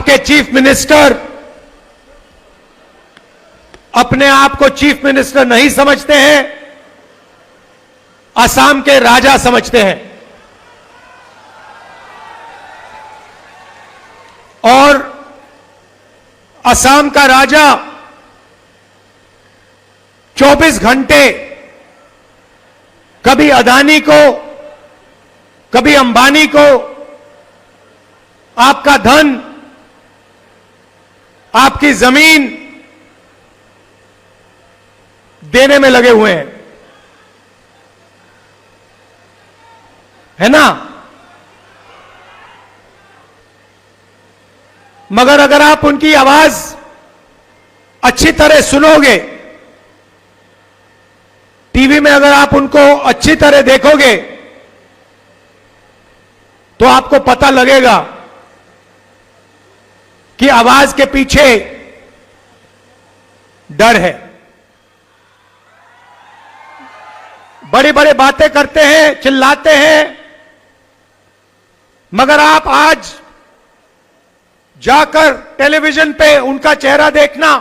आपके chief minister अपने आप को चीफ मिनिस्टर नहीं समझते हैं, असम के राजा समझते हैं। और असम का राजा 24 घंटे कभी अदानी को, कभी अंबानी को आपका धन, आपकी जमीन देने में लगे हुए हैं, है ना। मगर अगर आप उनकी आवाज अच्छी तरह सुनोगे, टीवी में अगर आप उनको अच्छी तरह देखोगे, तो आपको पता लगेगा कि आवाज के पीछे डर है। बड़ी बड़ी बातें करते हैं, चिल्लाते हैं, मगर आप आज जाकर टेलीविजन पे उनका चेहरा देखना,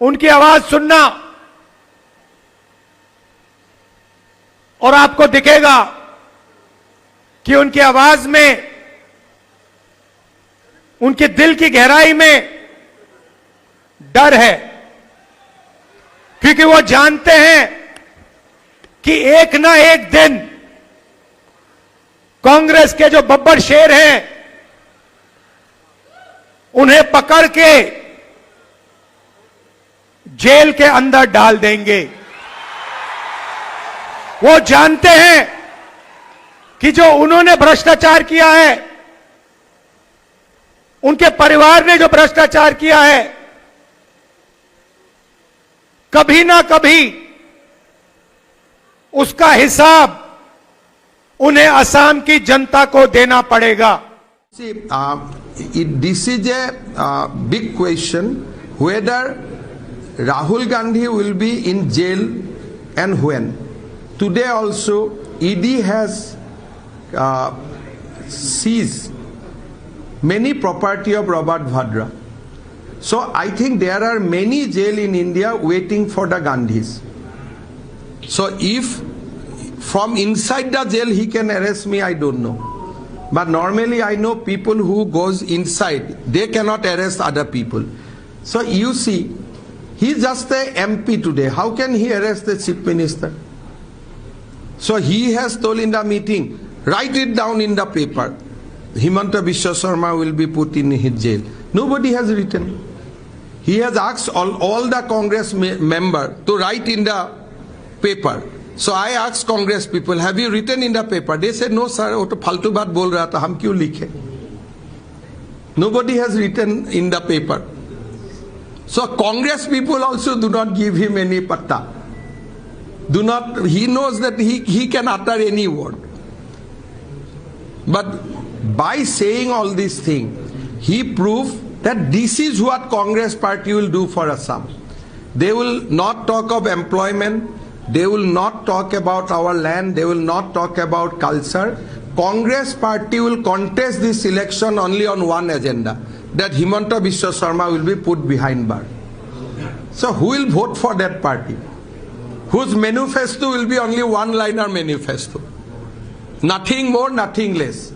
उनकी आवाज सुनना, और आपको दिखेगा कि उनकी आवाज में, उनके दिल की गहराई में डर है। क्योंकि वो जानते हैं कि एक ना एक दिन कांग्रेस के जो बब्बर शेर हैं, उन्हें पकड़ के जेल के अंदर डाल देंगे। वो जानते हैं कि जो उन्होंने भ्रष्टाचार किया है, उनके परिवार ने जो भ्रष्टाचार किया है, कभी ना कभी उसका हिसाब उन्हें असम की जनता को देना पड़ेगा। See, this is a big question whether Rahul Gandhi will be in jail and when. Today also ED has seized many property of Robert Vadra. So I think there are many jail in India waiting for the Gandhis. So if from inside the jail he can arrest me, I don't know. But normally I know people who goes inside, they cannot arrest other people. So you see, he's just a MP today. How can he arrest the chief minister? So he has told in the meeting, write it down in the paper. Himanta Biswa Sarma will be put in his jail. Nobody has written. He has asked all the Congress member to write in the paper. So I asked Congress people, have you written in the paper? They said, no sir, वो तो फालतू बात बोल रहा था, हम क्यों लिखे? Nobody has written in the paper. So Congress people also do not give him any patta. Do not, he knows that he can utter any word. But by saying all these things, he proved that this is what Congress party will do for Assam. They will not talk of employment. They will not talk about our land. They will not talk about culture. Congress party will contest this election only on one agenda, that Himanta Biswa Sarma will be put behind bar. So who will vote for that party? Whose manifesto will be only one-liner manifesto? Nothing more, nothing less.